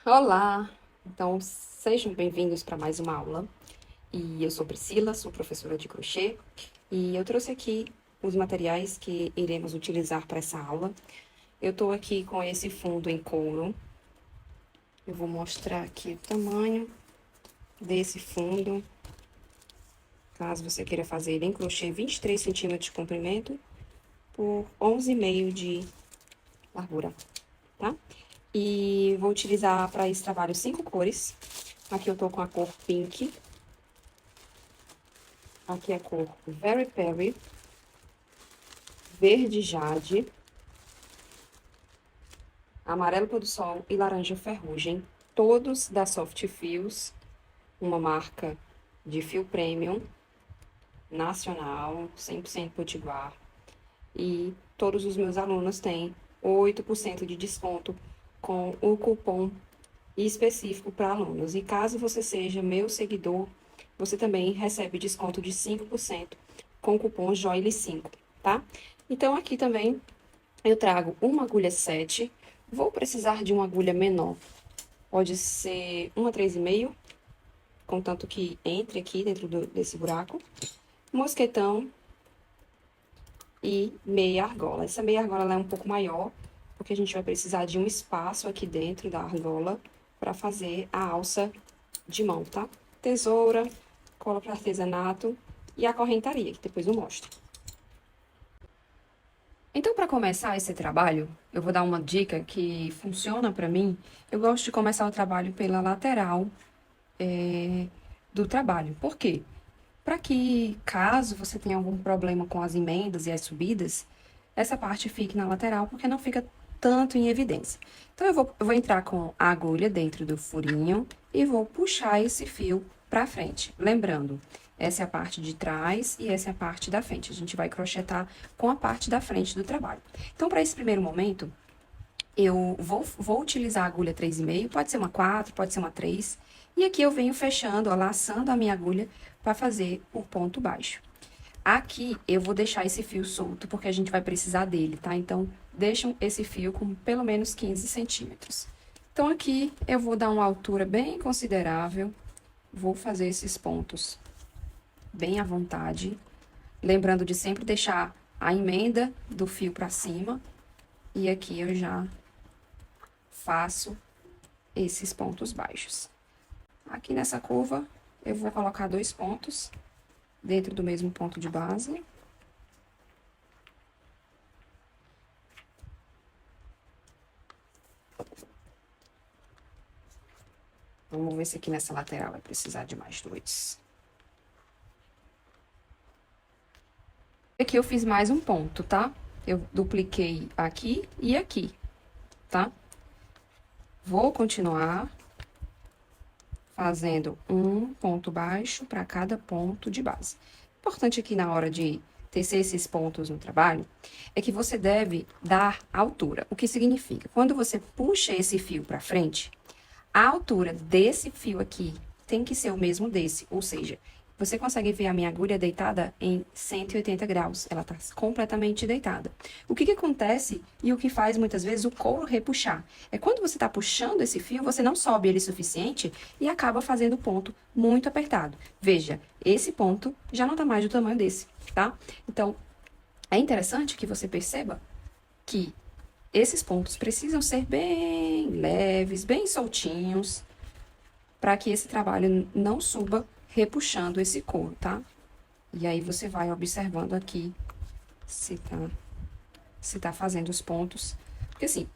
Olá! Então, sejam bem-vindos para mais uma aula. E eu sou Priscila, sou professora de crochê, e eu trouxe aqui os materiais que iremos utilizar para essa aula. Eu estou aqui com esse fundo em couro. Eu vou mostrar aqui o tamanho desse fundo. Caso você queira fazer ele em crochê, 23 centímetros de comprimento por 11,5 de largura, tá? E vou utilizar para esse trabalho 5 cores. Aqui eu tô com a cor pink. Aqui a cor Very Berry, verde jade, amarelo pôr do sol e laranja ferrugem. Todos da Soft Fios, uma marca de fio premium, nacional, 100% potiguar. E todos os meus alunos têm 8% de desconto com o cupom específico para alunos. E caso você seja meu seguidor, você também recebe desconto de 5% com o cupom JOILE5, tá? Então, aqui também eu trago uma agulha 7. Vou precisar de uma agulha menor. Pode ser uma 3,5, contanto que entre aqui dentro desse buraco. Mosquetão e meia argola. Essa meia argola ela é um pouco maior, porque a gente vai precisar de um espaço aqui dentro da argola para fazer a alça de mão, tá? Tesoura, cola para artesanato e a correntaria, que depois eu mostro. Então, para começar esse trabalho, eu vou dar uma dica que funciona para mim. Eu gosto de começar o trabalho pela lateral do trabalho. Por quê? Para que, caso você tenha algum problema com as emendas e as subidas, essa parte fique na lateral, porque não fica tanto em evidência. Então, eu vou entrar com a agulha dentro do furinho e vou puxar esse fio para frente. Lembrando, essa é a parte de trás e essa é a parte da frente. A gente vai crochetar com a parte da frente do trabalho. Então, para esse primeiro momento, eu vou utilizar a agulha 3,5, pode ser uma 4, pode ser uma 3. E aqui eu venho fechando, ó, laçando a minha agulha para fazer o ponto baixo. Aqui eu vou deixar esse fio solto, porque a gente vai precisar dele, tá? Então, deixam esse fio com pelo menos 15 centímetros. Então, aqui eu vou dar uma altura bem considerável, vou fazer esses pontos bem à vontade. Lembrando de sempre deixar a emenda do fio para cima. E aqui eu já faço esses pontos baixos. Aqui nessa curva, eu vou colocar 2 pontos dentro do mesmo ponto de base. Vamos ver se aqui nessa lateral vai precisar de mais 2. Aqui eu fiz mais um ponto, tá? Eu dupliquei aqui e aqui, tá? Vou continuar fazendo um ponto baixo para cada ponto de base. Importante aqui na hora de tecer esses pontos no trabalho é que você deve dar altura. O que significa? Quando você puxa esse fio para frente, a altura desse fio aqui tem que ser o mesmo desse, ou seja, você consegue ver a minha agulha deitada em 180 graus, ela está completamente deitada. O que acontece e o que faz muitas vezes o couro repuxar? É quando você está puxando esse fio, você não sobe ele o suficiente e acaba fazendo o ponto muito apertado. Veja, esse ponto já não está mais do tamanho desse, tá? Então, é interessante que você perceba que esses pontos precisam ser bem leves, bem soltinhos, para que esse trabalho não suba repuxando esse couro, tá? E aí você vai observando aqui se tá fazendo os pontos. Porque assim,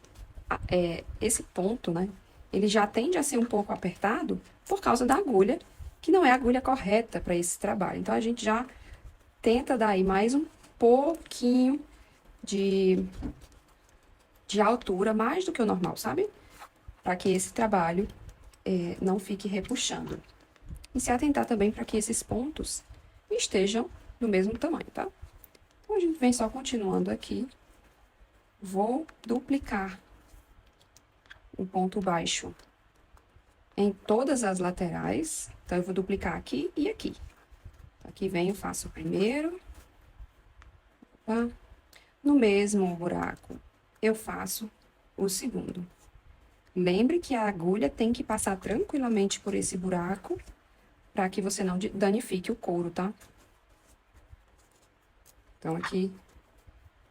esse ponto, né, ele já tende a ser um pouco apertado por causa da agulha, que não é a agulha correta para esse trabalho. Então, a gente já tenta dar aí mais um pouquinho de altura, mais do que o normal, sabe? Para que esse trabalho não fique repuxando. E se atentar também para que esses pontos estejam do mesmo tamanho, tá? Então, a gente vem só continuando aqui. Vou duplicar o ponto baixo em todas as laterais. Então, eu vou duplicar aqui e aqui. Aqui venho, faço o primeiro. Opa. No mesmo buraco, eu faço o segundo. Lembre que a agulha tem que passar tranquilamente por esse buraco para que você não danifique o couro, tá? Então, aqui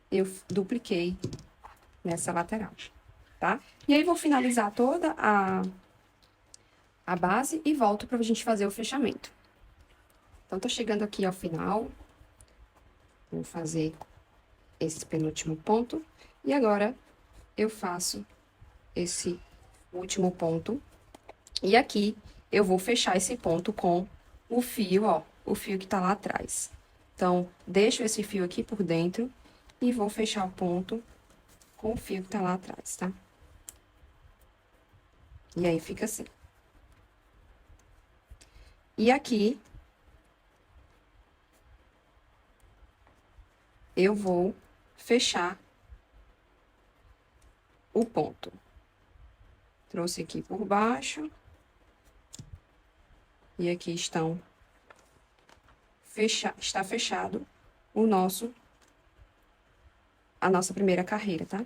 eu dupliquei nessa lateral, tá? E aí, vou finalizar toda a base e volto pra gente fazer o fechamento. Então, tô chegando aqui ao final. Vou fazer esse penúltimo ponto. E agora, eu faço esse último ponto. E aqui, eu vou fechar esse ponto com o fio, ó, o fio que tá lá atrás. Então, deixo esse fio aqui por dentro e vou fechar o ponto com o fio que tá lá atrás, tá? E aí, fica assim. E aqui, eu vou fechar o ponto. Trouxe aqui por baixo. E aqui está fechado a nossa primeira carreira, tá?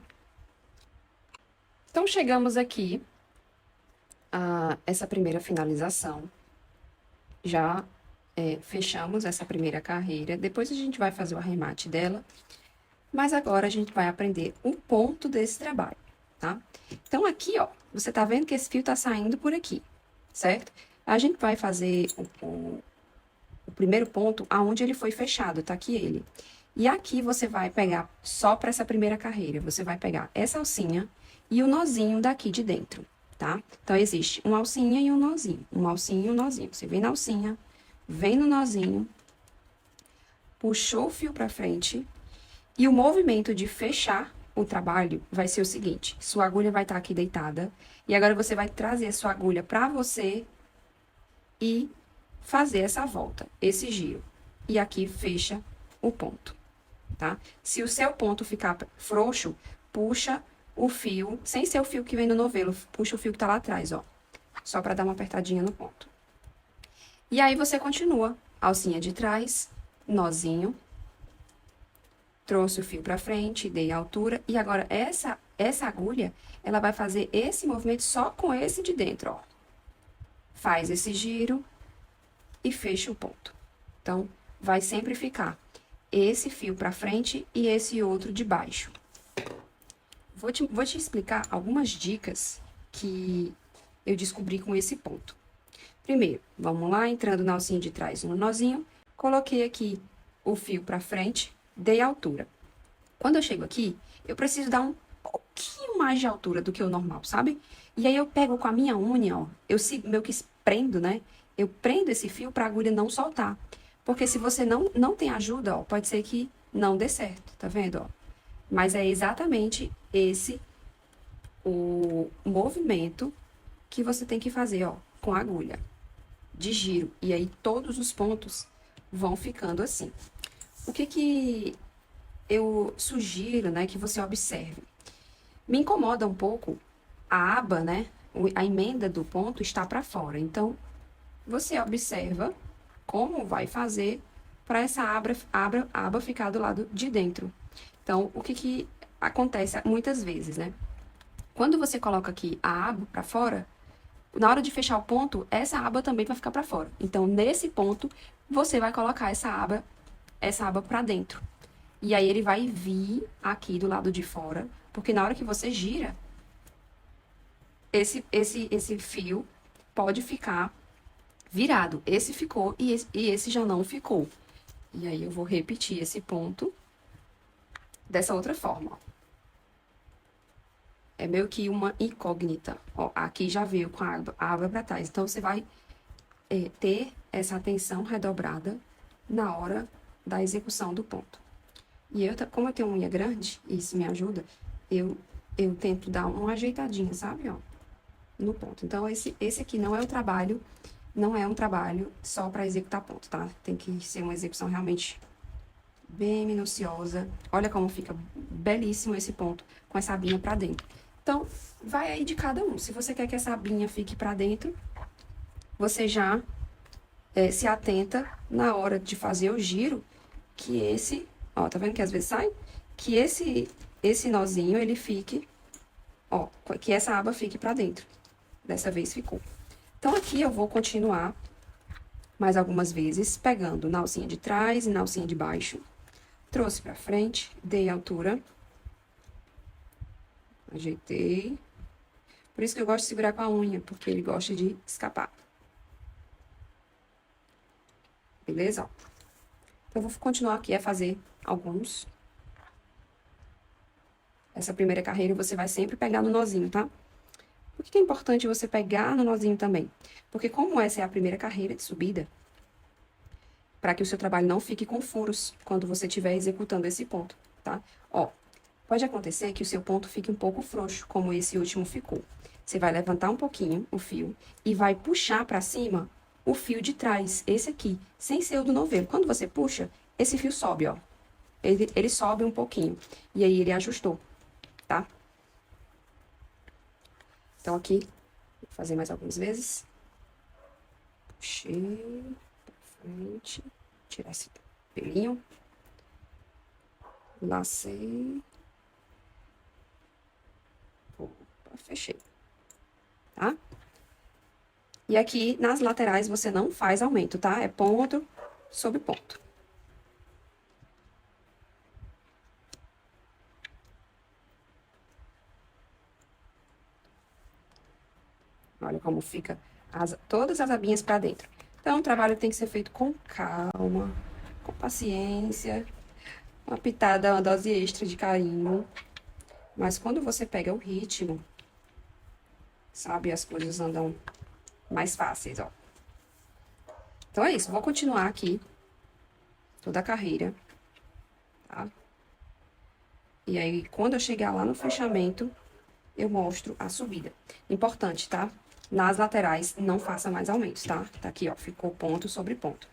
Então, chegamos aqui a essa primeira finalização. Já fechamos essa primeira carreira. Depois a gente vai fazer o arremate dela. Mas agora a gente vai aprender o ponto desse trabalho, tá? Então, aqui, ó, você tá vendo que esse fio tá saindo por aqui, certo? A gente vai fazer o primeiro ponto aonde ele foi fechado, tá aqui ele. E aqui você vai pegar só para essa primeira carreira, você vai pegar essa alcinha e o nozinho daqui de dentro, tá? Então, existe uma alcinha e um nozinho, uma alcinha e um nozinho. Você vem na alcinha, vem no nozinho, puxou o fio pra frente e o movimento de fechar o trabalho vai ser o seguinte: sua agulha vai estar aqui deitada e agora você vai trazer sua agulha pra você e fazer essa volta, esse giro. E aqui fecha o ponto, tá? Se o seu ponto ficar frouxo, puxa o fio, sem ser o fio que vem no novelo, puxa o fio que tá lá atrás, ó. Só pra dar uma apertadinha no ponto. E aí, você continua. Alcinha de trás, nozinho. Trouxe o fio pra frente, dei a altura. E agora, essa agulha, ela vai fazer esse movimento só com esse de dentro, ó. Faz esse giro e fecha o ponto. Então, vai sempre ficar esse fio pra frente e esse outro de baixo. Vou te explicar algumas dicas que eu descobri com esse ponto. Primeiro, vamos lá, entrando na alcinha de trás no nozinho, coloquei aqui o fio pra frente, dei a altura. Quando eu chego aqui, eu preciso dar um pouquinho mais de altura do que o normal, sabe? E aí, eu pego com a minha unha, ó, eu meio que prendo, né? Eu prendo esse fio pra agulha não soltar. Porque se você não tem ajuda, ó, pode ser que não dê certo, tá vendo, ó? Mas é exatamente esse o movimento que você tem que fazer, ó, com a agulha de giro. E aí, todos os pontos vão ficando assim. O que eu sugiro, né, que você observe? Me incomoda um pouco a aba, né, a emenda do ponto está para fora. Então, você observa como vai fazer para essa aba ficar do lado de dentro. Então, o que acontece muitas vezes, né? Quando você coloca aqui a aba para fora, na hora de fechar o ponto, essa aba também vai ficar para fora. Então, nesse ponto, você vai colocar essa aba para dentro. E aí, ele vai vir aqui do lado de fora, porque na hora que você gira, esse fio pode ficar virado. Esse ficou e esse já não ficou. E aí, eu vou repetir esse ponto dessa outra forma, ó. É meio que uma incógnita. Ó, aqui já veio com a aba para trás. Então, você vai ter essa atenção redobrada na hora da execução do ponto. E como eu tenho unha grande, e isso me ajuda, eu tento dar uma ajeitadinha, sabe, ó, no ponto. Então, esse aqui não é um trabalho só para executar ponto, tá? Tem que ser uma execução realmente bem minuciosa. Olha como fica belíssimo esse ponto com essa abinha para dentro. Então, vai aí de cada um. Se você quer que essa abinha fique para dentro, você já se atenta na hora de fazer o giro, que esse, ó, tá vendo que às vezes sai? Que esse nozinho, ele fique Ó, que essa aba fique pra dentro. Dessa vez ficou. Então, aqui eu vou continuar mais algumas vezes, pegando na alcinha de trás e na alcinha de baixo. Trouxe pra frente, dei altura. Ajeitei. Por isso que eu gosto de segurar com a unha, porque ele gosta de escapar. Beleza? Ó. Então, eu vou continuar aqui a fazer alguns. Essa primeira carreira você vai sempre pegar no nozinho, tá? Por que é importante você pegar no nozinho também? Porque como essa é a primeira carreira de subida, para que o seu trabalho não fique com furos quando você estiver executando esse ponto, tá? Ó, pode acontecer que o seu ponto fique um pouco frouxo, como esse último ficou. Você vai levantar um pouquinho o fio e vai puxar para cima o fio de trás, esse aqui, sem ser o do novelo. Quando você puxa, esse fio sobe, ó. Ele sobe um pouquinho. E aí ele ajustou, tá? Então, aqui, vou fazer mais algumas vezes. Puxei pra frente. Tirar esse pelinho. Lacei. Opa, fechei. Tá? E aqui, nas laterais, você não faz aumento, tá? É ponto sobre ponto. Olha como fica todas as abinhas pra dentro. Então, o trabalho tem que ser feito com calma, com paciência, uma pitada, uma dose extra de carinho. Mas quando você pega o ritmo, sabe, as coisas andam mais fáceis, ó. Então é isso, vou continuar aqui toda a carreira, tá? E aí, quando eu chegar lá no fechamento, eu mostro a subida. Importante, tá? Nas laterais, não faça mais aumentos, tá? Tá aqui, ó, ficou ponto sobre ponto.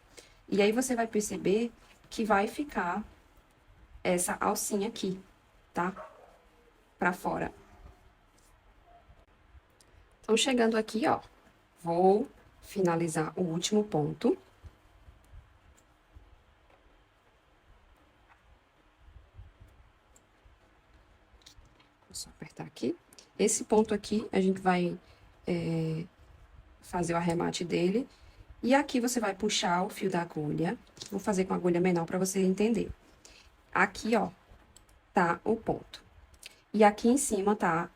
E aí, você vai perceber que vai ficar essa alcinha aqui, tá? Pra fora. Então, chegando aqui, ó, vou finalizar o último ponto. Vou só apertar aqui. Esse ponto aqui, a gente vai fazer o arremate dele. E aqui você vai puxar o fio da agulha. Vou fazer com a agulha menor para você entender. Aqui, ó, tá o ponto. E aqui em cima tá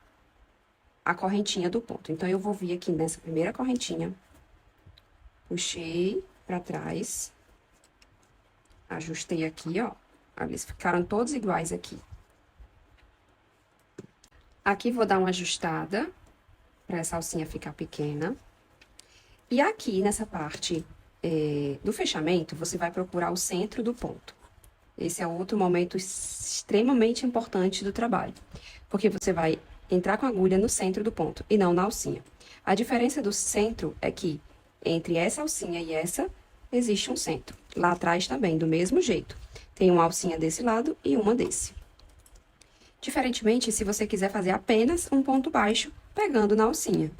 a correntinha do ponto. Então, eu vou vir aqui nessa primeira correntinha. Puxei pra trás. Ajustei aqui, ó. Eles ficaram todos iguais aqui. Aqui vou dar uma ajustada pra essa alcinha ficar pequena. E aqui, nessa parte do fechamento, você vai procurar o centro do ponto. Esse é outro momento extremamente importante do trabalho. Porque você vai entrar com a agulha no centro do ponto e não na alcinha. A diferença do centro é que entre essa alcinha e essa, existe um centro. Lá atrás também, do mesmo jeito. Tem uma alcinha desse lado e uma desse. Diferentemente, se você quiser fazer apenas um ponto baixo, pegando na alcinha.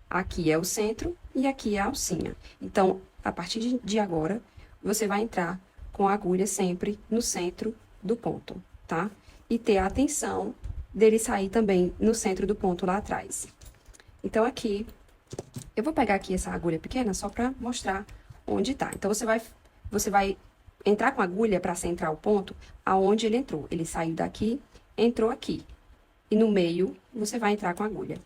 Aqui é o centro e aqui é a alcinha. Então, a partir de agora, você vai entrar com a agulha sempre no centro do ponto, tá? E ter a atenção dele sair também no centro do ponto lá atrás. Então, aqui, eu vou pegar aqui essa agulha pequena só pra mostrar onde tá. Então, você vai entrar com a agulha pra centrar o ponto aonde ele entrou. Ele saiu daqui, entrou aqui. E no meio, você vai entrar com a agulha.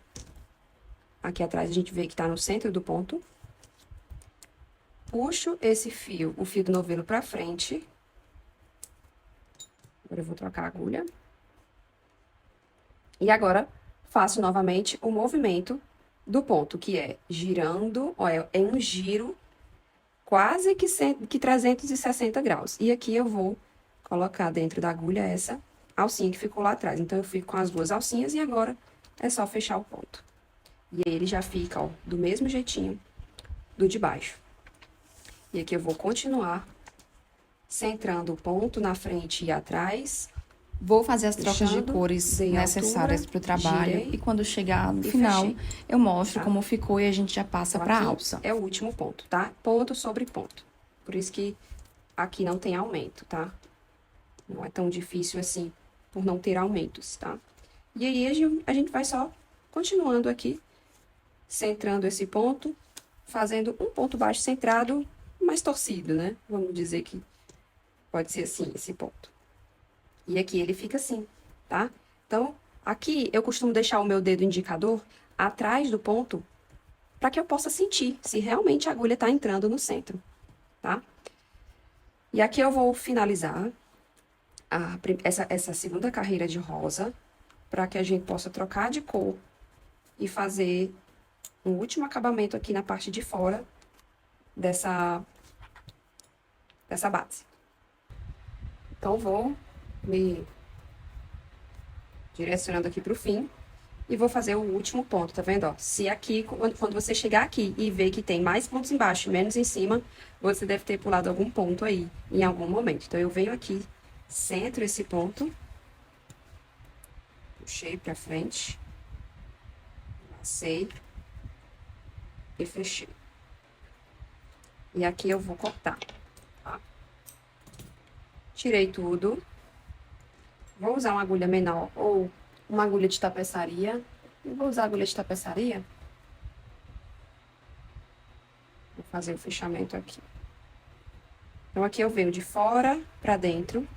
Aqui atrás a gente vê que tá no centro do ponto. Puxo esse fio, o fio do novelo pra frente. Agora eu vou trocar a agulha. E agora, faço novamente o movimento do ponto, que é girando, ó, é um giro quase que 360 graus. E aqui eu vou colocar dentro da agulha essa alcinha que ficou lá atrás. Então, eu fico com as duas alcinhas e agora é só fechar o ponto. E aí, ele já fica, ó, do mesmo jeitinho do de baixo. E aqui eu vou continuar centrando o ponto na frente e atrás. Vou fazer as trocas de cores necessárias para o trabalho. Girei, e quando chegar no final, fechei, eu mostro tá? como ficou e a gente já passa Então, para a aqui alça. é o último ponto, tá? Ponto sobre ponto. Por isso que aqui não tem aumento, tá? Não é tão difícil assim, por não ter aumentos, tá? E aí, a gente vai só continuando aqui, centrando esse ponto, fazendo um ponto baixo centrado, mais torcido, né? Vamos dizer que pode ser assim, esse ponto. E aqui ele fica assim, tá? Então, aqui eu costumo deixar o meu dedo indicador atrás do ponto, para que eu possa sentir se realmente a agulha está entrando no centro, tá? E aqui eu vou finalizar essa segunda carreira de rosa, para que a gente possa trocar de cor e fazer um último acabamento aqui na parte de fora dessa base. Então, vou me direcionando aqui para o fim e vou fazer o último ponto, tá vendo? Ó, se aqui, quando você chegar aqui e ver que tem mais pontos embaixo e menos em cima, você deve ter pulado algum ponto aí em algum momento. Então, eu venho aqui, centro esse ponto, puxei pra frente, passei e fechei. E aqui eu vou cortar, tá? Tirei tudo. Vou usar uma agulha menor ou uma agulha de tapeçaria. Eu vou usar a agulha de tapeçaria. Vou fazer o fechamento aqui. Então, aqui eu venho de fora pra dentro,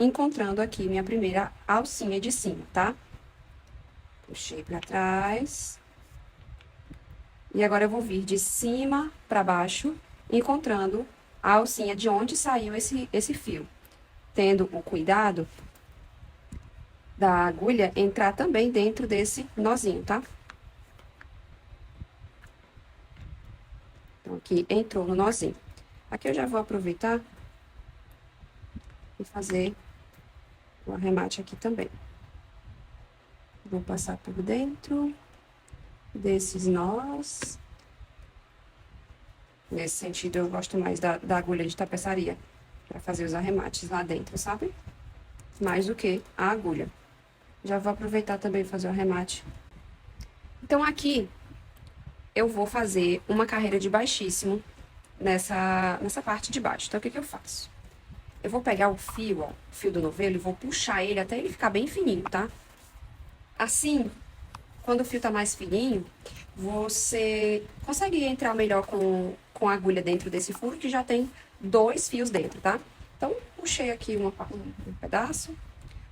encontrando aqui minha primeira alcinha de cima, tá? Puxei pra trás. E agora eu vou vir de cima pra baixo, encontrando a alcinha de onde saiu esse fio. Tendo o cuidado da agulha entrar também dentro desse nozinho, tá? Então, aqui entrou no nozinho. Aqui eu já vou aproveitar e fazer o arremate aqui também. Vou passar por dentro desses nós. Nesse sentido, eu gosto mais da agulha de tapeçaria, para fazer os arremates lá dentro, sabe? Mais do que a agulha. Já vou aproveitar também e fazer o arremate. Então, aqui, eu vou fazer uma carreira de baixíssimo nessa parte de baixo. Então, o que que eu faço? Eu vou pegar o fio, ó, o fio do novelo, e vou puxar ele até ele ficar bem fininho, tá? Assim, quando o fio tá mais fininho, você consegue entrar melhor com a agulha dentro desse furo, que já tem 2 fios dentro, tá? Então, puxei aqui um pedaço.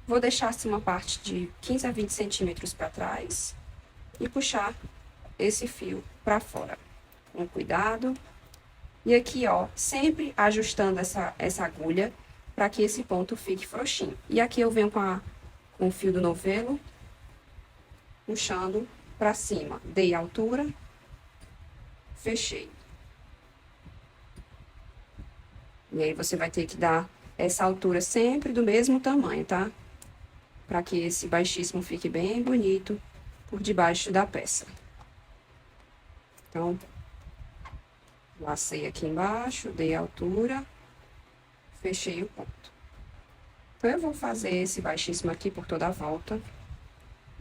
Vou deixar assim uma parte de 15 a 20 centímetros para trás e puxar esse fio para fora, com cuidado. E aqui, ó, sempre ajustando essa agulha para que esse ponto fique frouxinho. E aqui eu venho com o fio do novelo, puxando para cima. Dei altura, fechei. E aí você vai ter que dar essa altura sempre do mesmo tamanho, tá? Para que esse baixíssimo fique bem bonito por debaixo da peça. Então, lacei aqui embaixo, dei altura, fechei o ponto. Então, eu vou fazer esse baixíssimo aqui por toda a volta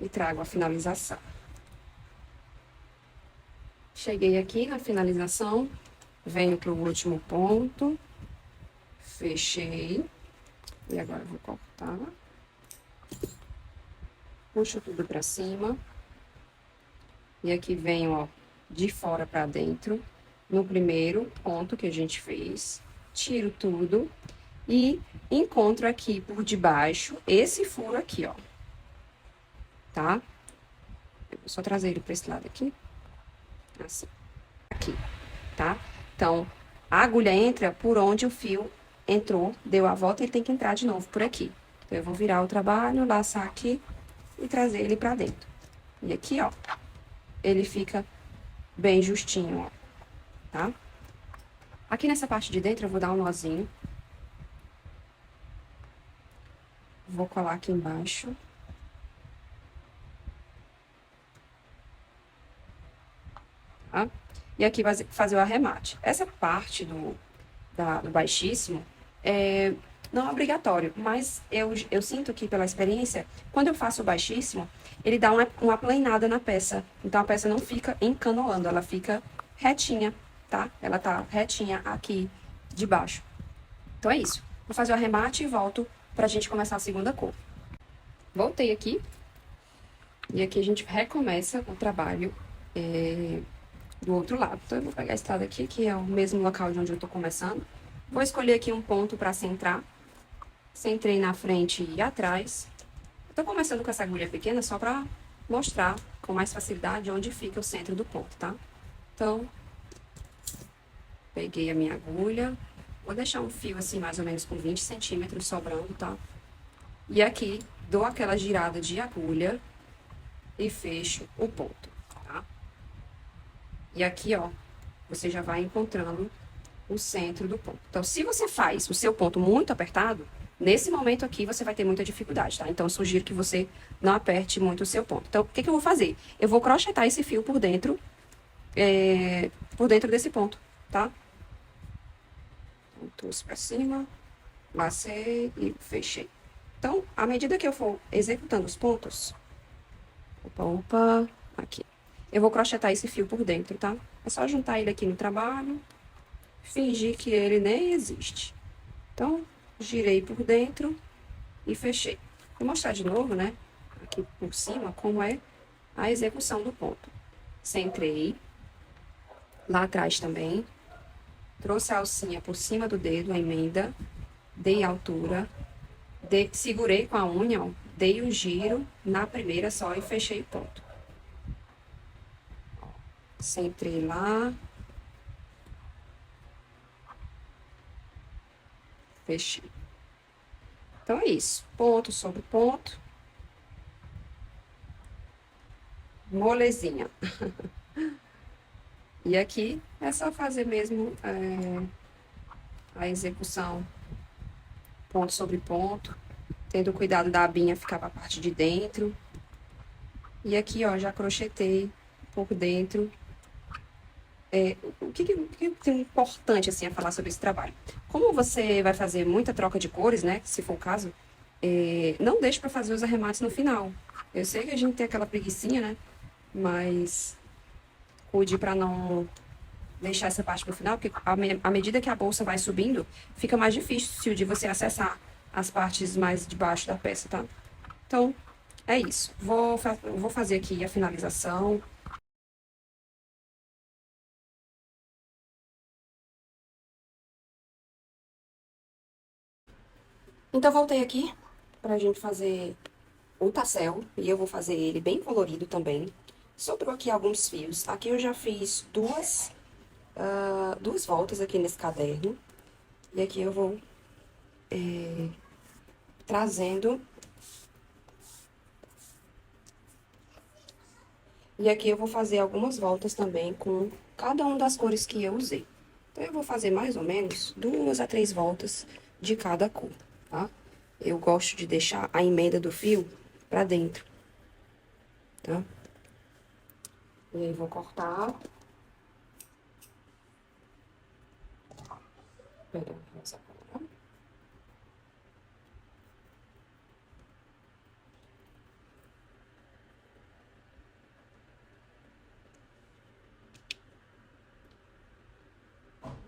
e trago a finalização. Cheguei aqui na finalização, venho para o último ponto, fechei, e agora eu vou cortar. Puxo tudo pra cima. E aqui venho, ó, de fora pra dentro, no primeiro ponto que a gente fez. Tiro tudo e encontro aqui por debaixo esse furo aqui, ó. Tá? Eu vou só trazer ele pra esse lado aqui. Assim. Aqui, tá? Então, a agulha entra por onde o fio entrou, deu a volta, ele tem que entrar de novo por aqui. Então, eu vou virar o trabalho, laçar aqui e trazer ele pra dentro. E aqui, ó, ele fica bem justinho, ó, tá? Aqui nessa parte de dentro eu vou dar um nozinho. Vou colar aqui embaixo. Tá? E aqui vai fazer o arremate. Essa parte do baixíssimo não é obrigatório, mas eu sinto que, pela experiência, quando eu faço o baixíssimo, ele dá uma planada na peça. Então, a peça não fica encanoando, ela fica retinha, tá? Ela tá retinha aqui de baixo. Então, é isso. Vou fazer o arremate e volto pra gente começar a segunda cor. Voltei aqui. E aqui a gente recomeça o trabalho do outro lado. Então, eu vou pegar a estrada aqui, que é o mesmo local de onde eu tô começando. Vou escolher aqui um ponto para centrar. Centrei na frente e atrás. Eu tô começando com essa agulha pequena só para mostrar com mais facilidade onde fica o centro do ponto, tá? Então, peguei a minha agulha. Vou deixar um fio assim, mais ou menos com 20 centímetros sobrando, tá? E aqui, dou aquela girada de agulha e fecho o ponto, tá? E aqui, ó, você já vai encontrando o centro do ponto. Então, se você faz o seu ponto muito apertado, nesse momento aqui você vai ter muita dificuldade, tá? Então, eu sugiro que você não aperte muito o seu ponto. Então, o que eu vou fazer? Eu vou crochetar esse fio por dentro desse ponto, tá? Então, trouxe pra cima, lacei e fechei. Então, à medida que eu for executando os pontos, opa, aqui. Eu vou crochetar esse fio por dentro, tá? É só juntar ele aqui no trabalho, fingir que ele nem existe. Então, girei por dentro e fechei. Vou mostrar de novo, né? Aqui por cima, como é a execução do ponto. Centrei. Lá atrás também. Trouxe a alcinha por cima do dedo, a emenda. Dei altura. Segurei com a unha, ó, dei um giro na primeira só e fechei o ponto. Centrei lá. Fechei. Então, é isso. Ponto sobre ponto. Molezinha. E aqui é só fazer mesmo a execução ponto sobre ponto. Tendo cuidado da abinha ficar pra parte de dentro. E aqui, ó, já crochetei por dentro. O que tem importante, assim, a falar sobre esse trabalho? Como você vai fazer muita troca de cores, né, se for o caso, não deixe para fazer os arremates no final. Eu sei que a gente tem aquela preguicinha, né, mas cuide para não deixar essa parte pro final, porque à medida que a bolsa vai subindo, fica mais difícil de você acessar as partes mais de baixo da peça, tá? Então, é isso. Vou fazer aqui a finalização. Então, voltei aqui pra gente fazer o tassel, e eu vou fazer ele bem colorido também. Sobrou aqui alguns fios. Aqui eu já fiz duas voltas aqui nesse caderno. E aqui eu vou trazendo. E aqui eu vou fazer algumas voltas também com cada uma das cores que eu usei. Então, eu vou fazer mais ou menos 2 a 3 voltas de cada cor, tá? Eu gosto de deixar a emenda do fio pra dentro, tá? E aí, vou cortar. Pera, essa cor.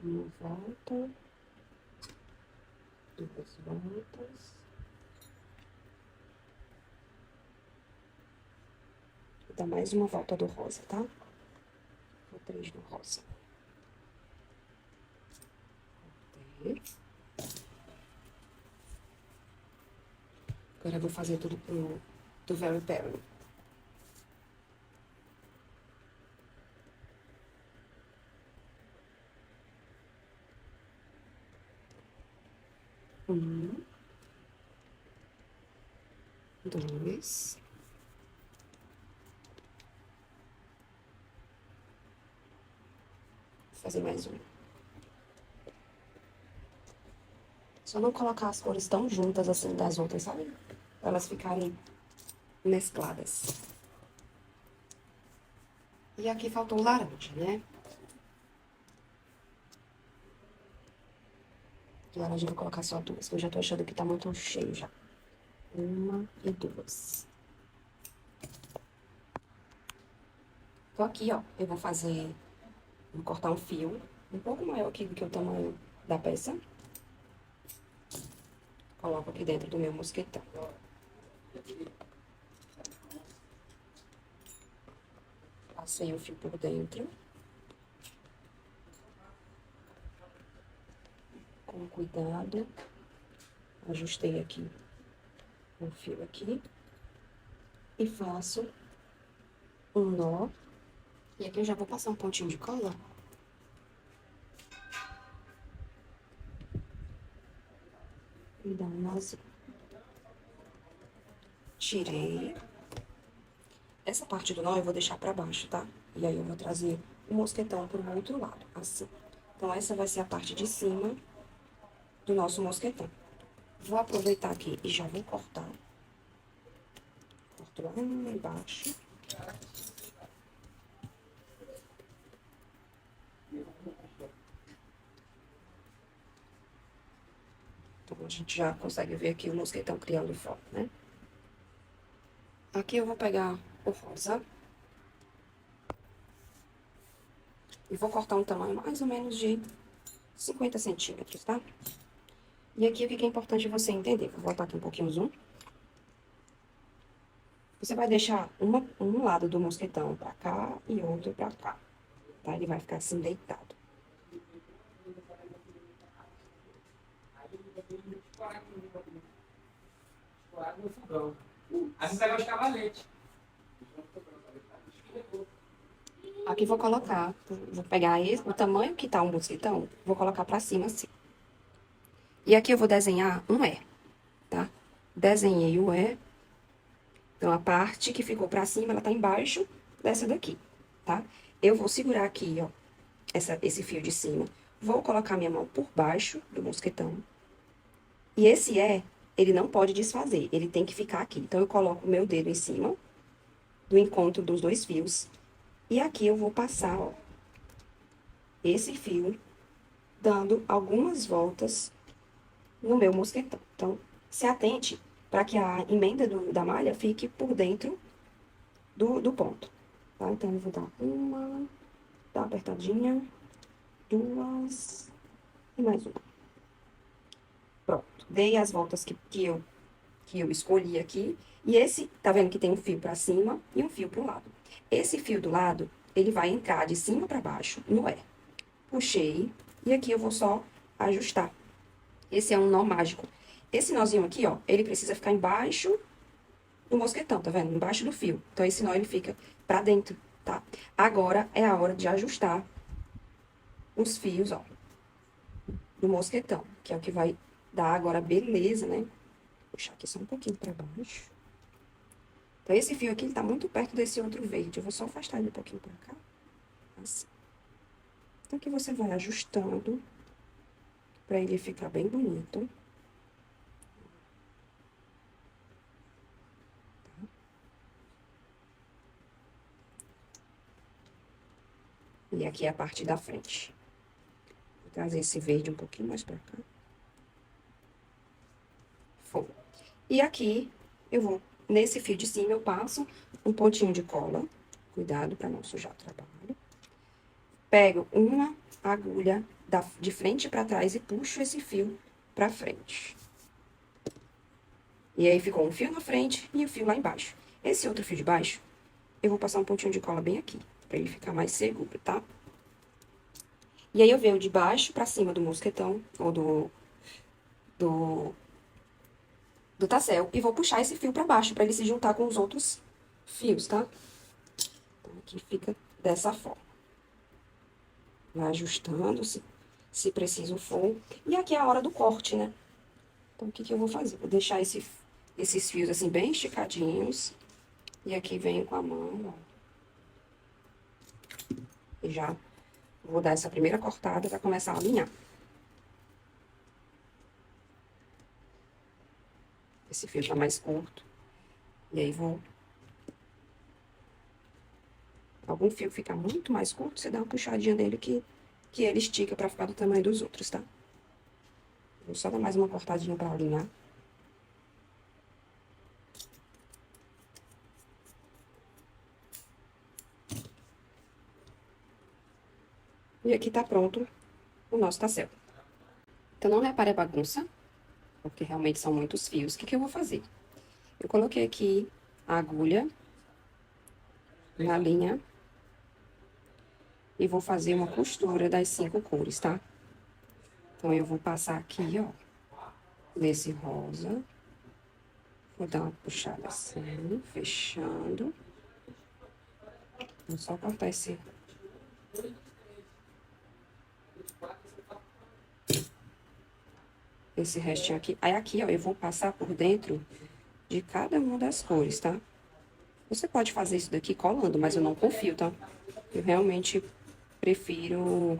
Uma volta. 2 voltas. Vou dar mais uma volta do rosa, tá? Vou 3 do rosa. Cortei. Agora eu vou fazer tudo do Very Berry. Um, dois. Vou fazer mais um. Só não colocar as cores tão juntas assim das outras, sabe? Pra elas ficarem mescladas. E aqui faltou o laranja, né? O laranja eu vou colocar só 2, que eu já tô achando que tá muito cheio já. 1 e 2. Então, aqui, ó, eu vou cortar um fio um pouco maior aqui do que o tamanho da peça. Coloco aqui dentro do meu mosquetão. Passei o fio por dentro. Com cuidado. Ajustei aqui o fio aqui. E faço um nó. E aqui eu já vou passar um pontinho de cola. E dar um nozinho. Tirei. Essa parte do nó eu vou deixar pra baixo, tá? E aí eu vou trazer o mosquetão pro outro lado, assim. Então, essa vai ser a parte de cima do nosso mosquetão. Vou aproveitar aqui e já vou cortar. Corto lá embaixo. Então, a gente já consegue ver aqui o mosquetão criando forma, né? Aqui eu vou pegar o rosa. E vou cortar um tamanho mais ou menos de 50 centímetros, tá? E aqui o que é importante você entender. Vou botar aqui um pouquinho o zoom. Você vai deixar um lado do mosquetão pra cá e outro pra cá, tá? Ele vai ficar assim deitado. Aí você pega os cavaletes. Aqui vou colocar, vou pegar o tamanho que tá o mosquetão, vou colocar pra cima assim. E aqui eu vou desenhar um E, tá? Desenhei o E. Então, a parte que ficou pra cima, ela tá embaixo dessa daqui, tá? Eu vou segurar aqui, ó, esse fio de cima. Vou colocar minha mão por baixo do mosquetão. E esse E, ele não pode desfazer, ele tem que ficar aqui. Então, eu coloco o meu dedo em cima do encontro dos dois fios. E aqui eu vou passar, ó, esse fio, dando algumas voltas no meu mosquetão. Então, se atente para que a emenda da malha fique por dentro do ponto, tá? Então, eu vou dar dar uma apertadinha, duas e mais uma. Pronto, dei as voltas que eu escolhi aqui. E esse, tá vendo que tem um fio pra cima e um fio pro lado. Esse fio do lado, ele vai entrar de cima pra baixo no E. Puxei, e aqui eu vou só ajustar. Esse é um nó mágico. Esse nozinho aqui, ó, ele precisa ficar embaixo do mosquetão, tá vendo? Embaixo do fio. Então, esse nó, ele fica pra dentro, tá? Agora, é a hora de ajustar os fios, ó, do mosquetão, que é o que vai dar agora a beleza, né? Vou puxar aqui só um pouquinho pra baixo. Então, esse fio aqui, ele tá muito perto desse outro verde. Eu vou só afastar ele um pouquinho pra cá. Assim. Então, aqui você vai ajustando pra ele ficar bem bonito. E aqui é a parte da frente. Vou trazer esse verde um pouquinho mais pra cá. Foi. E aqui, eu vou, nesse fio de cima, eu passo um pontinho de cola. Cuidado pra não sujar o trabalho. Pego uma agulha de frente pra trás e puxo esse fio pra frente. E aí, ficou um fio na frente e o fio lá embaixo. Esse outro fio de baixo, eu vou passar um pontinho de cola bem aqui, pra ele ficar mais seguro, tá? E aí, eu venho de baixo pra cima do mosquetão, ou do tassel, e vou puxar esse fio pra baixo, pra ele se juntar com os outros fios, tá? Então, aqui fica dessa forma. Vai ajustando, se preciso for. E aqui é a hora do corte, né? Então, o que que eu vou fazer? Vou deixar esses fios, assim, bem esticadinhos. E aqui venho com a mão, ó. E já vou dar essa primeira cortada pra começar a alinhar. Esse fio tá mais curto. E aí, algum fio fica muito mais curto, você dá uma puxadinha nele que ele estica pra ficar do tamanho dos outros, tá? Vou só dar mais uma cortadinha pra alinhar. E aqui tá pronto o nosso tassel. Então, não repare a bagunça, porque realmente são muitos fios. O que que eu vou fazer? Eu coloquei aqui a agulha na linha e vou fazer uma costura das 5 cores, tá? Então, eu vou passar aqui, ó, nesse rosa. Vou dar uma puxada assim, fechando. Vou só cortar esse restinho aqui. Aí, aqui, ó, eu vou passar por dentro de cada uma das cores, tá? Você pode fazer isso daqui colando, mas eu não confio, tá? Eu realmente prefiro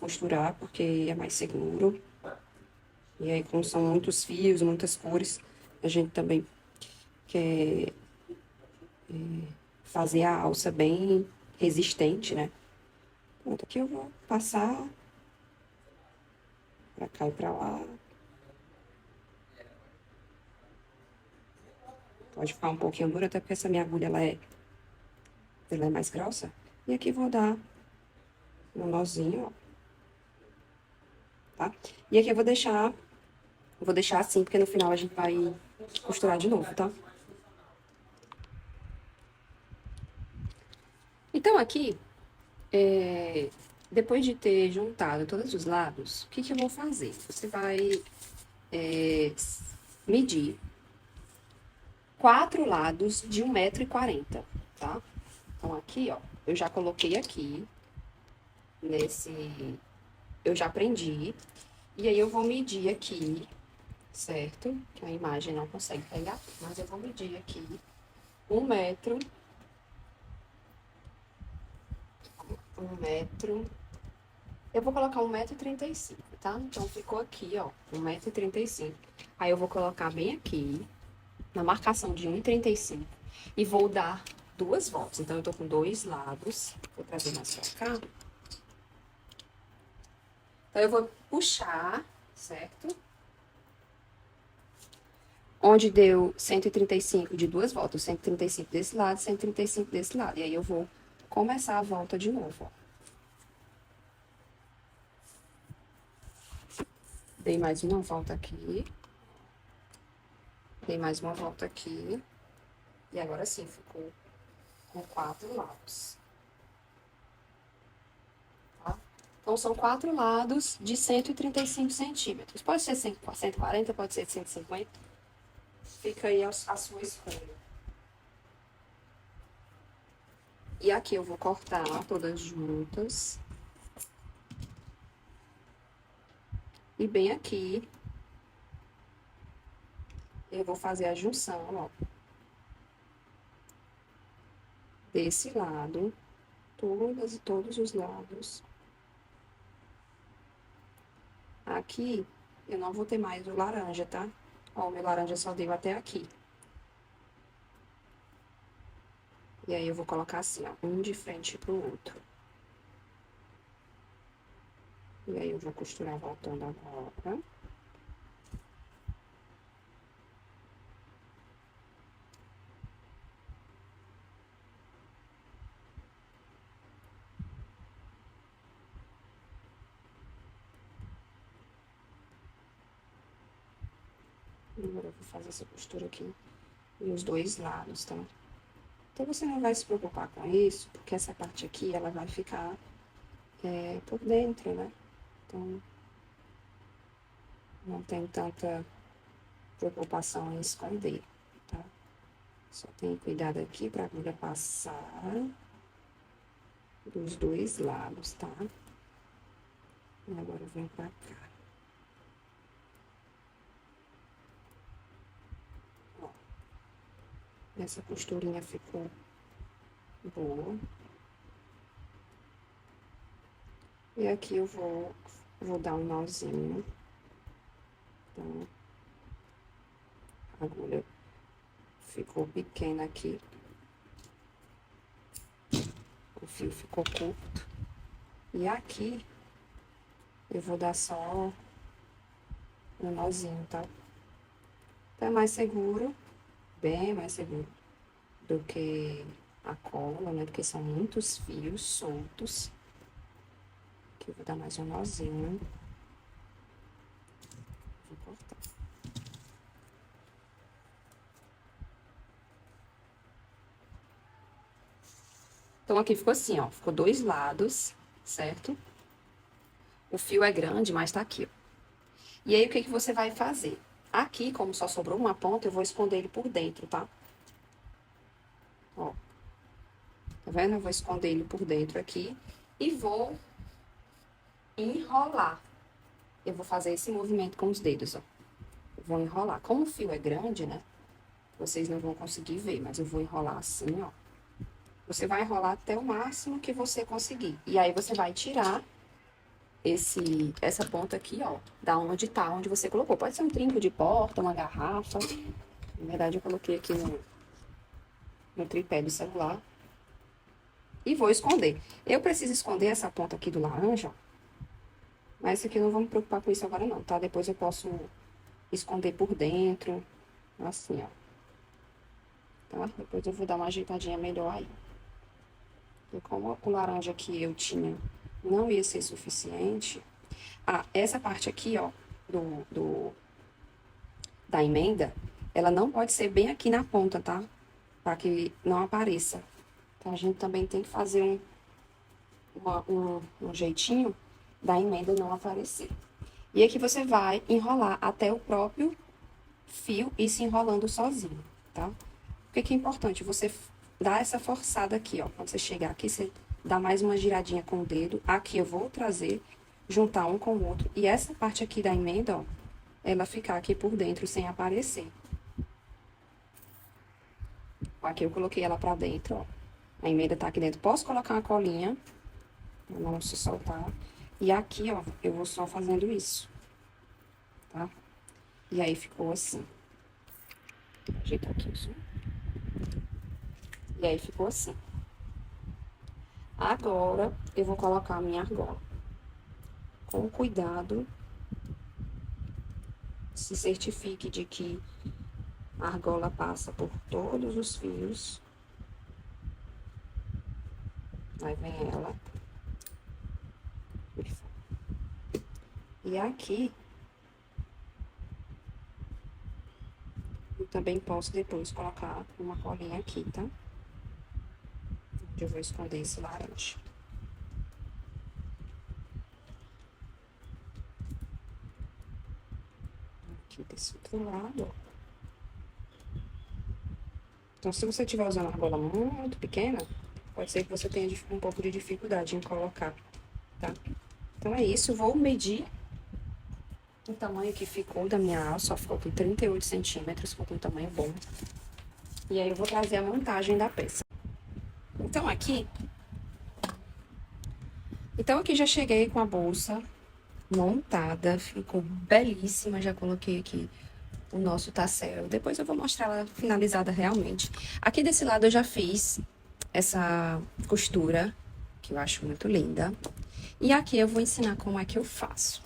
costurar, porque é mais seguro. E aí, como são muitos fios, muitas cores, a gente também quer fazer a alça bem resistente, né? Pronto, aqui eu vou passar pra cá e pra lá. Pode ficar um pouquinho dura, até porque essa minha agulha, ela é mais grossa. E aqui vou dar um nozinho, ó. Tá? E aqui eu vou deixar assim, porque no final a gente vai costurar de novo, tá? Então, aqui, depois de ter juntado todos os lados, o que que eu vou fazer? Você vai medir 4 lados de 1,40 m, tá? Então, aqui, ó, eu já coloquei aqui, eu já prendi, e aí eu vou medir aqui, certo? Que a imagem não consegue pegar, mas eu vou medir aqui 1 metro, 1 metro, eu vou colocar 1,35 m, tá? Então, ficou aqui, ó, 1,35 m. Aí, eu vou colocar bem aqui, na marcação de 1,35 m, e vou dar 2 voltas. Então, eu tô com 2 lados, vou trazer mais pra cá. Então, eu vou puxar, certo? Onde deu 135 de 2 voltas, 135 desse lado, 135 desse lado. E aí, eu vou começar a volta de novo, ó. Dei mais uma volta aqui. Dei mais uma volta aqui. E agora sim, ficou com 4 lados. Tá? Então, são 4 lados de 135 centímetros. Pode ser 140, pode ser 150. Fica aí a sua escolha. E aqui eu vou cortar todas juntas. E bem aqui, eu vou fazer a junção, ó. Desse lado, todos os lados. Aqui, eu não vou ter mais o laranja, tá? Ó, o meu laranja só deu até aqui. E aí, eu vou colocar assim, ó, um de frente pro outro. E aí, eu vou costurar voltando agora. Agora, eu vou fazer essa costura aqui nos 2 lados, tá? Então, você não vai se preocupar com isso, porque essa parte aqui, ela vai ficar por dentro, né? Então, não tem tanta preocupação em esconder, tá? Só tenha cuidado aqui pra agulha passar dos 2 lados, tá? E agora eu venho pra cá. Ó, essa costurinha ficou boa. E aqui eu vou dar um nozinho. Então, a agulha ficou pequena aqui. O fio ficou curto. E aqui, eu vou dar só um nozinho, tá? Então, é mais seguro, bem mais seguro do que a cola, né? Porque são muitos fios soltos. Aqui eu vou dar mais um nozinho. Vou cortar. Então, aqui ficou assim, ó. Ficou 2 lados. certo? O fio é grande, mas tá aqui, ó. E aí, o que que você vai fazer? Aqui, como só sobrou uma ponta, eu vou esconder ele por dentro, tá? Ó. Tá vendo? Eu vou esconder ele por dentro aqui e vou enrolar. Eu vou fazer esse movimento com os dedos, ó. Eu vou enrolar. Como o fio é grande, né? Vocês não vão conseguir ver, mas eu vou enrolar assim, ó. Você vai enrolar até o máximo que você conseguir. E aí, você vai tirar essa ponta aqui, ó, da onde tá, onde você colocou. Pode ser um trinco de porta, uma garrafa. Na verdade, eu coloquei aqui no tripé do celular. E vou esconder. Eu preciso esconder essa ponta aqui do laranja, mas isso aqui eu não vou me preocupar com isso agora não, tá? Depois eu posso esconder por dentro, assim, ó. Tá? Depois eu vou dar uma ajeitadinha melhor aí. E como o laranja que eu tinha não ia ser suficiente... Ah, essa parte aqui, ó, da emenda, ela não pode ser bem aqui na ponta, tá? Pra que não apareça. Então, a gente também tem que fazer um jeitinho da emenda não aparecer. E aqui você vai enrolar até o próprio fio ir se enrolando sozinho, tá? O que que é importante? Você dá essa forçada aqui, ó. Quando você chegar aqui, você dá mais uma giradinha com o dedo. Aqui eu vou trazer, juntar um com o outro. E essa parte aqui da emenda, ó, ela ficar aqui por dentro sem aparecer. Aqui eu coloquei ela pra dentro, ó. A emenda tá aqui dentro. Posso colocar uma colinha, pra não se soltar. E aqui, ó, eu vou só fazendo isso, tá? E aí ficou assim. Vou ajeitar aqui isso. E aí ficou assim. Agora, eu vou colocar a minha argola. Com cuidado. Se certifique de que a argola passa por todos os fios. Aí vem ela. E aqui, eu também posso depois colocar uma colinha aqui, tá? Onde eu vou esconder esse laranja. Aqui desse outro lado, ó. Então, se você estiver usando uma argola muito pequena, pode ser que você tenha um pouco de dificuldade em colocar, tá? Então, é isso. Vou medir o tamanho que ficou da minha alça. Ó, ficou com 38 centímetros, ficou com um tamanho bom. E aí, eu vou trazer a montagem da peça. Então, aqui já cheguei com a bolsa montada. Ficou belíssima. Já coloquei aqui o nosso tassel. Depois eu vou mostrar ela finalizada realmente. Aqui desse lado eu já fiz essa costura, que eu acho muito linda. E aqui eu vou ensinar como é que eu faço.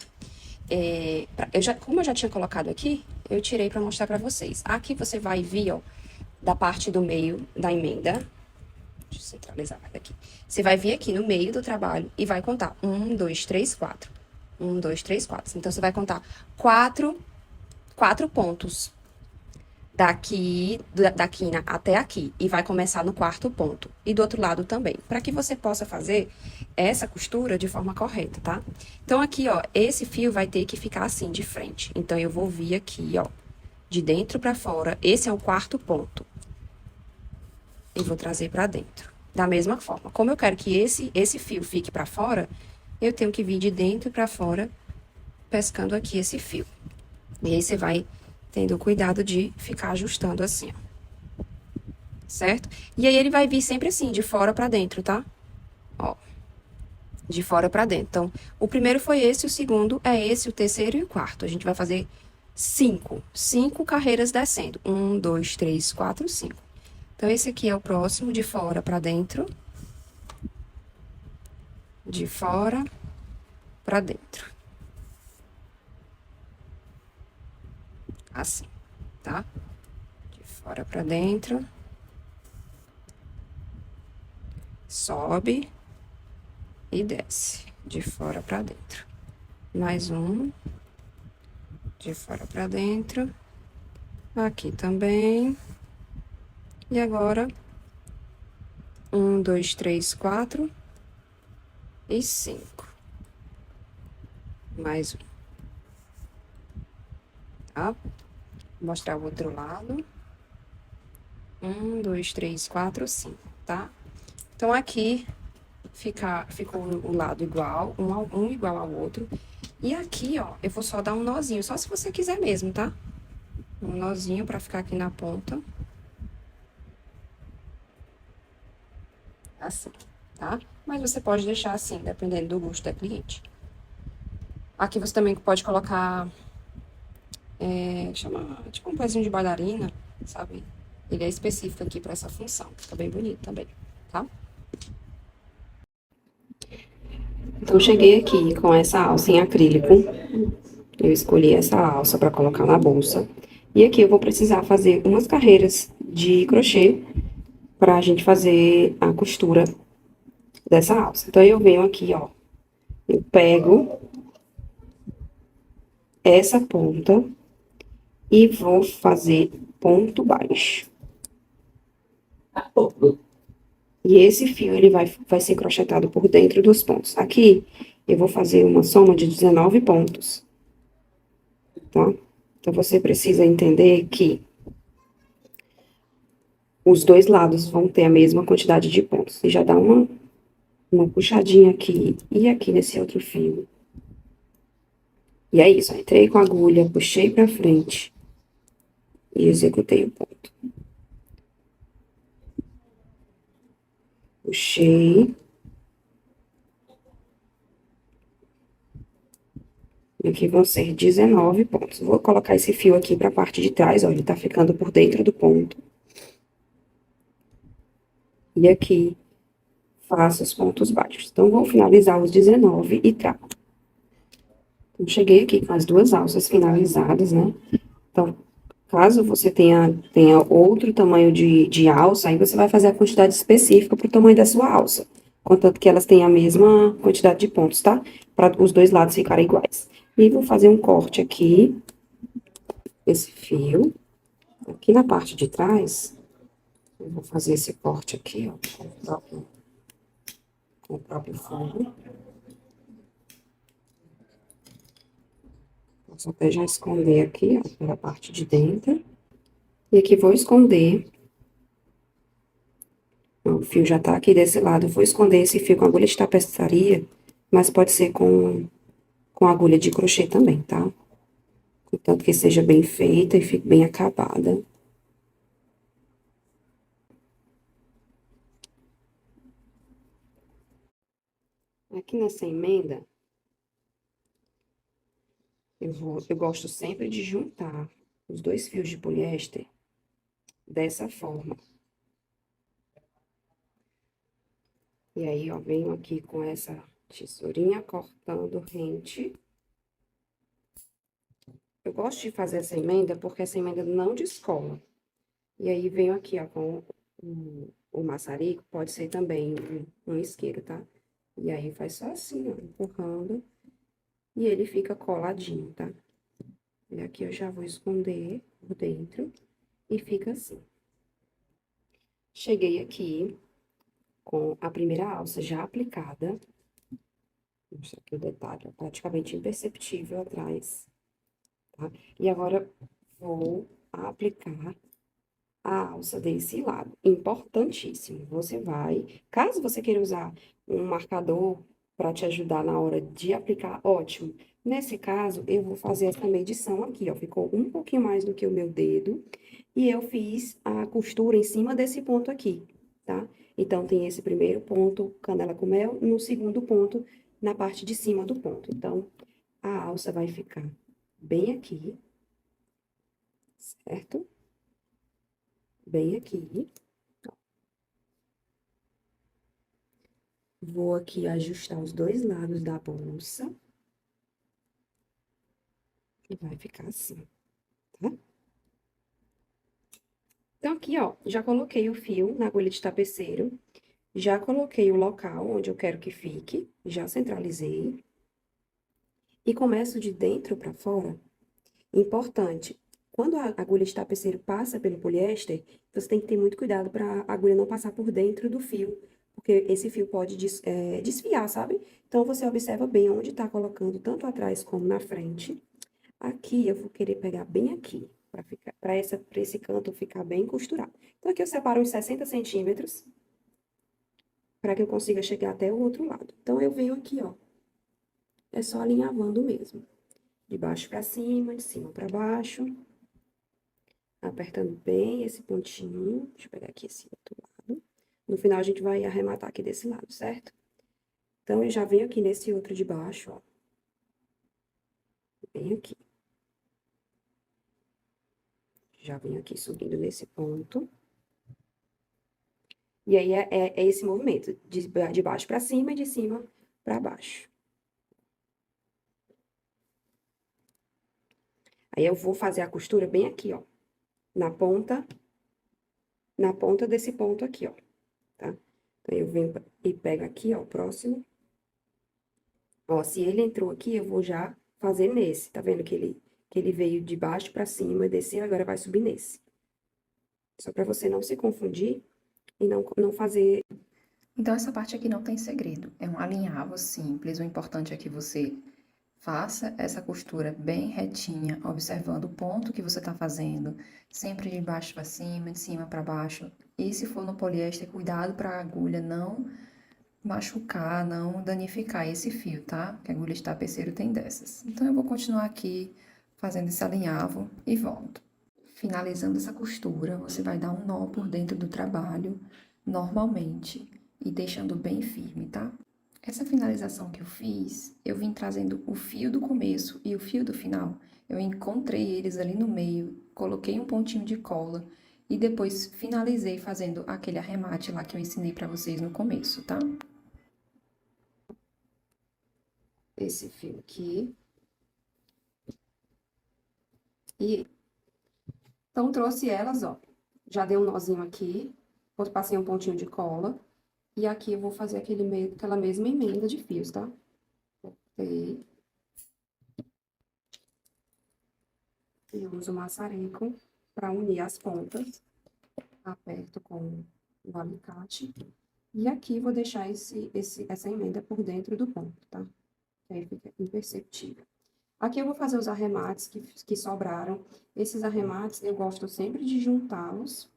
Como eu já tinha colocado aqui, eu tirei pra mostrar pra vocês. Aqui você vai vir, ó, da parte do meio da emenda. Deixa eu centralizar mais daqui. Você vai vir aqui no meio do trabalho e vai contar 1, 2, 3, 4. 1, 2, 3, 4. Então, você vai contar 4 pontos daqui, da quina até aqui. E vai começar no quarto ponto. E do outro lado também. Para que você possa fazer essa costura de forma correta, tá? Então, aqui, ó, esse fio vai ter que ficar assim, de frente. Então, eu vou vir aqui, ó, de dentro pra fora. Esse é o quarto ponto. E vou trazer pra dentro. Da mesma forma. Como eu quero que esse fio fique pra fora, eu tenho que vir de dentro pra fora, pescando aqui esse fio. E aí, você vai tendo cuidado de ficar ajustando assim, ó. Certo? E aí, ele vai vir sempre assim, de fora pra dentro, tá? Ó. De fora pra dentro. Então, o primeiro foi esse, o segundo é esse, o terceiro e o quarto. A gente vai fazer 5 carreiras descendo. 1, 2, 3, 4, 5. Então, esse aqui é o próximo, de fora pra dentro. De fora pra dentro. Assim, tá? De fora pra dentro. Sobe e desce. De fora pra dentro. Mais um. De fora pra dentro. Aqui também. E agora, 1, 2, 3, 4. e 5. Mais um, tá? Vou mostrar o outro lado. 1, 2, 3, 4, 5, tá? Então, aqui ficou o lado igual, um igual ao outro. E aqui, ó, eu vou só dar um nozinho, só se você quiser mesmo, tá? Um nozinho pra ficar aqui na ponta. Assim, tá? Mas você pode deixar assim, dependendo do gosto da cliente. Aqui você também pode colocar, chama, tipo um pezinho de bailarina, sabe? Ele é específico aqui pra essa função. Fica bem bonito também, tá? Então, cheguei aqui com essa alça em acrílico. Eu escolhi essa alça para colocar na bolsa. E aqui eu vou precisar fazer umas carreiras de crochê para a gente fazer a costura dessa alça. Então, eu venho aqui, ó. Eu pego essa ponta e vou fazer ponto baixo. E esse fio, ele vai ser crochetado por dentro dos pontos. Aqui, eu vou fazer uma soma de 19 pontos, tá? Então, você precisa entender que os dois lados vão ter a mesma quantidade de pontos. E já dá uma puxadinha aqui e aqui nesse outro fio. E é isso, entrei com a agulha, puxei pra frente e executei o ponto. Puxei. E aqui vão ser 19 pontos. Vou colocar esse fio aqui pra parte de trás, ó, ele tá ficando por dentro do ponto. E aqui, faço os pontos baixos. Então, vou finalizar os 19 e trago. Então, cheguei aqui com as duas alças finalizadas, né? Então, caso você tenha outro tamanho de alça, aí você vai fazer a quantidade específica pro tamanho da sua alça. Contanto que elas tenham a mesma quantidade de pontos, tá? Para os dois lados ficarem iguais. E vou fazer um corte aqui, esse fio. Aqui na parte de trás, eu vou fazer esse corte aqui, ó, com o próprio forro. Posso até já esconder aqui, ó, pela parte de dentro. E aqui vou esconder. O fio já tá aqui desse lado. Eu vou esconder esse fio com agulha de tapeçaria, mas pode ser com agulha de crochê também, tá? Contanto que seja bem feita e fique bem acabada. Aqui nessa emenda, eu gosto sempre de juntar os dois fios de poliéster dessa forma. E aí, ó, venho aqui com essa tesourinha cortando rente. Eu gosto de fazer essa emenda porque essa emenda não descola. E aí, venho aqui, ó, com o maçarico, pode ser também um isqueiro, tá? E aí, faz só assim, ó, empurrando. E ele fica coladinho, tá? E aqui eu já vou esconder por dentro e fica assim. Cheguei aqui com a primeira alça já aplicada. Vou mostrar aqui o detalhe, ó, praticamente imperceptível atrás, tá? E agora vou aplicar a alça desse lado. Importantíssimo, você vai... Caso você queira usar um marcador para te ajudar na hora de aplicar, ótimo. Nesse caso, eu vou fazer essa medição aqui, ó. Ficou um pouquinho mais do que o meu dedo. E eu fiz a costura em cima desse ponto aqui, tá? Então, tem esse primeiro ponto, canela com mel, no segundo ponto, na parte de cima do ponto. Então, a alça vai ficar bem aqui, certo? Bem aqui. Vou aqui ajustar os dois lados da bolsa. E vai ficar assim, tá? Então, aqui, ó, já coloquei o fio na agulha de tapeceiro. Já coloquei o local onde eu quero que fique. Já centralizei. E começo de dentro pra fora. Importante, quando a agulha de tapeceiro passa pelo poliéster, você tem que ter muito cuidado para a agulha não passar por dentro do fio, porque esse fio pode desfiar, sabe? Então, você observa bem onde tá colocando, tanto atrás como na frente. Aqui, eu vou querer pegar bem aqui, para esse canto ficar bem costurado. Então, aqui eu separo uns 60 centímetros, para que eu consiga chegar até o outro lado. Então, eu venho aqui, ó. É só alinhavando mesmo. De baixo para cima, de cima para baixo. Apertando bem esse pontinho. Deixa eu pegar aqui esse outro lado. No final, a gente vai arrematar aqui desse lado, certo? Então, eu já venho aqui nesse outro de baixo, ó. Bem aqui. Já venho aqui subindo nesse ponto. E aí, é esse movimento, de baixo para cima e de cima para baixo. Aí, eu vou fazer a costura bem aqui, ó. Na ponta desse ponto aqui, ó, tá? Então, eu venho e pego aqui, ó, o próximo. Ó, se ele entrou aqui, eu vou já fazer nesse, tá vendo que ele veio de baixo pra cima, desceu, agora vai subir nesse. Só pra você não se confundir e não fazer... Então, essa parte aqui não tem segredo. É um alinhavo simples. O importante é que você faça essa costura bem retinha, observando o ponto que você está fazendo, sempre de baixo para cima, de cima para baixo. E se for no poliéster, cuidado para a agulha não machucar, não danificar esse fio, tá? Porque a agulha de tapeceiro tem dessas. Então, eu vou continuar aqui fazendo esse alinhavo e volto. Finalizando essa costura, você vai dar um nó por dentro do trabalho, normalmente, e deixando bem firme, tá? Essa finalização que eu fiz, eu vim trazendo o fio do começo e o fio do final. Eu encontrei eles ali no meio, coloquei um pontinho de cola e depois finalizei fazendo aquele arremate lá que eu ensinei pra vocês no começo, tá? Esse fio aqui. E então, trouxe elas, ó. Já dei um nozinho aqui, passei um pontinho de cola. E aqui eu vou fazer aquela mesma emenda de fios, tá? Cortei. E uso o maçarico para unir as pontas. Aperto com o alicate. E aqui vou deixar essa emenda por dentro do ponto, tá? Que aí fica imperceptível. Aqui eu vou fazer os arremates que sobraram. Esses arremates eu gosto sempre de juntá-los,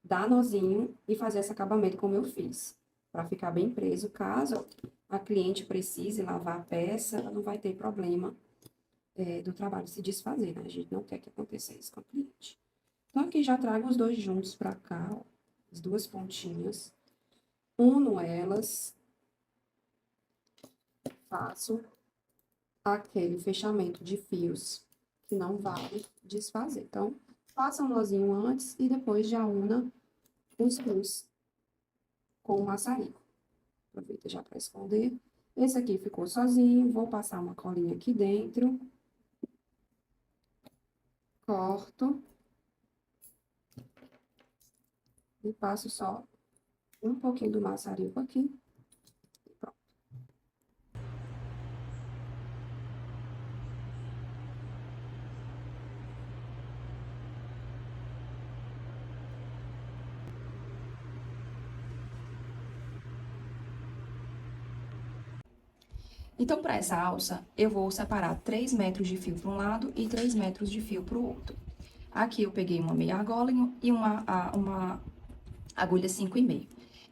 dar nozinho e fazer esse acabamento como eu fiz, para ficar bem preso. Caso a cliente precise lavar a peça, ela não vai ter problema do trabalho se desfazer, né? A gente não quer que aconteça isso com a cliente. Então, aqui já trago os dois juntos para cá, ó, as duas pontinhas, uno elas, faço aquele fechamento de fios que não vai desfazer. Então, faça um nozinho antes e depois já una os fios com o maçarico. Aproveita já para esconder. Esse aqui ficou sozinho, vou passar uma colinha aqui dentro. Corto. E passo só um pouquinho do maçarico aqui. E pronto. Então, para essa alça, eu vou separar 3 metros de fio para um lado e 3 metros de fio para o outro. Aqui eu peguei uma meia argola e uma agulha 5,5.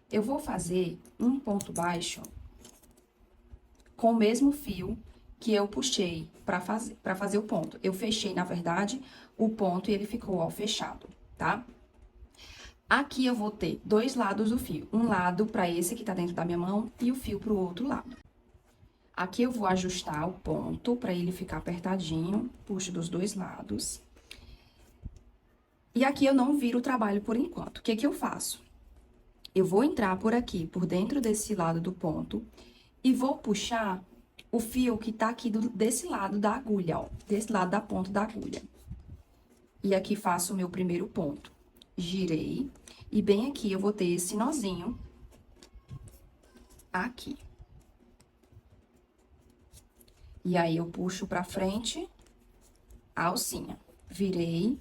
Eu vou fazer um ponto baixo com o mesmo fio que eu puxei para fazer o ponto. Eu fechei, na verdade, o ponto e ele ficou, ó, fechado, tá? Aqui eu vou ter dois lados do fio. Um lado para esse que tá dentro da minha mão e o fio pro outro lado. Aqui eu vou ajustar o ponto para ele ficar apertadinho, puxo dos dois lados. E aqui eu não viro o trabalho por enquanto. O que que eu faço? Eu vou entrar por aqui, por dentro desse lado do ponto, e vou puxar o fio que tá aqui desse lado da agulha, ó, desse lado da ponta da agulha. E aqui faço o meu primeiro ponto. Girei, e bem aqui eu vou ter esse nozinho aqui. E aí, eu puxo pra frente a alcinha. Virei,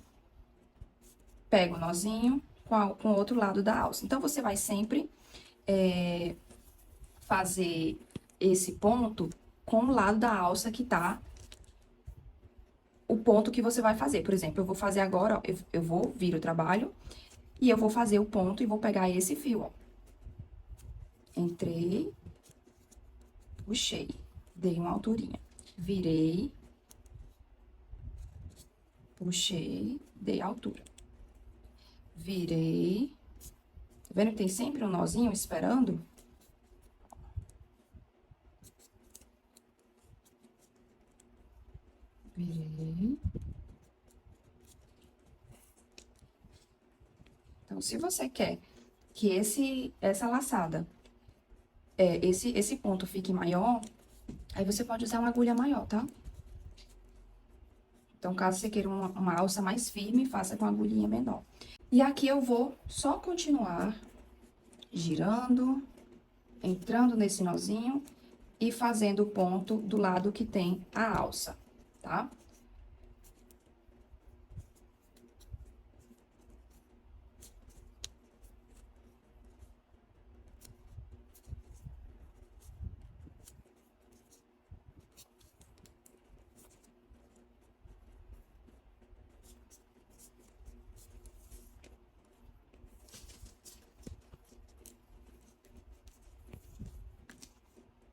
pego o nozinho com o outro lado da alça. Então, você vai sempre fazer esse ponto com o lado da alça que tá o ponto que você vai fazer. Por exemplo, eu vou fazer agora, ó, eu vou vir o trabalho e eu vou fazer o ponto e vou pegar esse fio, ó. Entrei, puxei, dei uma alturinha, virei, puxei, dei altura. Virei, tá vendo que tem sempre um nozinho esperando? Virei. Então, se você quer que essa laçada, esse ponto fique maior, aí você pode usar uma agulha maior, tá? Então, caso você queira uma alça mais firme, faça com a agulhinha menor. E aqui eu vou só continuar girando, entrando nesse nozinho e fazendo o ponto do lado que tem a alça, tá?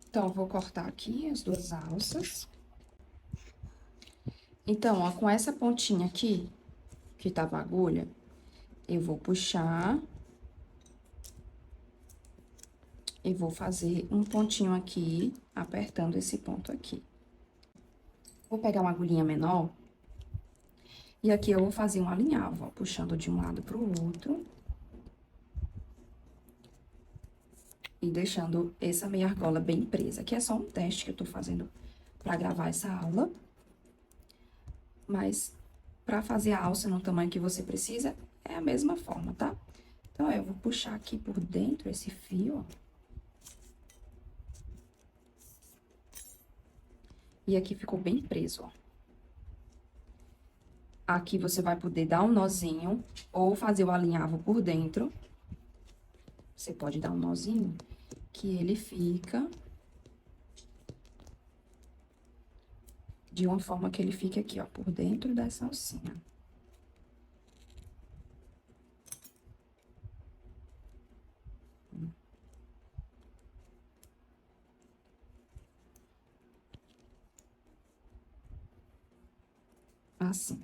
Então, eu vou cortar aqui as duas alças. Então, ó, com essa pontinha aqui, que tava a agulha, eu vou puxar e vou fazer um pontinho aqui, apertando esse ponto aqui. Vou pegar uma agulhinha menor e aqui eu vou fazer um alinhavo, ó, puxando de um lado pro outro. E deixando essa meia argola bem presa. Aqui é só um teste que eu tô fazendo pra gravar essa aula. Mas, pra fazer a alça no tamanho que você precisa, é a mesma forma, tá? Então, eu vou puxar aqui por dentro esse fio, ó. E aqui ficou bem preso, ó. Aqui você vai poder dar um nozinho ou fazer o alinhavo por dentro. Você pode dar um nozinho que ele fica de uma forma que ele fique aqui, ó, por dentro dessa alcinha. Assim.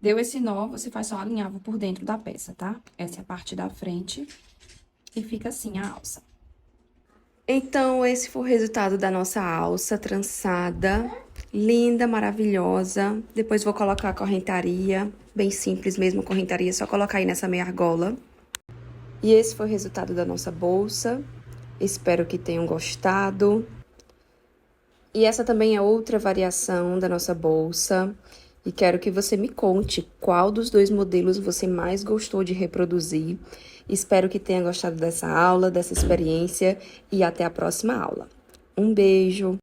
Deu esse nó, você faz só alinhavo por dentro da peça, tá? Essa é a parte da frente e fica assim a alça. Então, esse foi o resultado da nossa alça trançada. Linda, maravilhosa. Depois vou colocar a correntaria, bem simples mesmo, a correntaria, só colocar aí nessa meia argola. E esse foi o resultado da nossa bolsa. Espero que tenham gostado. E essa também é outra variação da nossa bolsa. E quero que você me conte qual dos dois modelos você mais gostou de reproduzir. Espero que tenha gostado dessa aula, dessa experiência e até a próxima aula. Um beijo!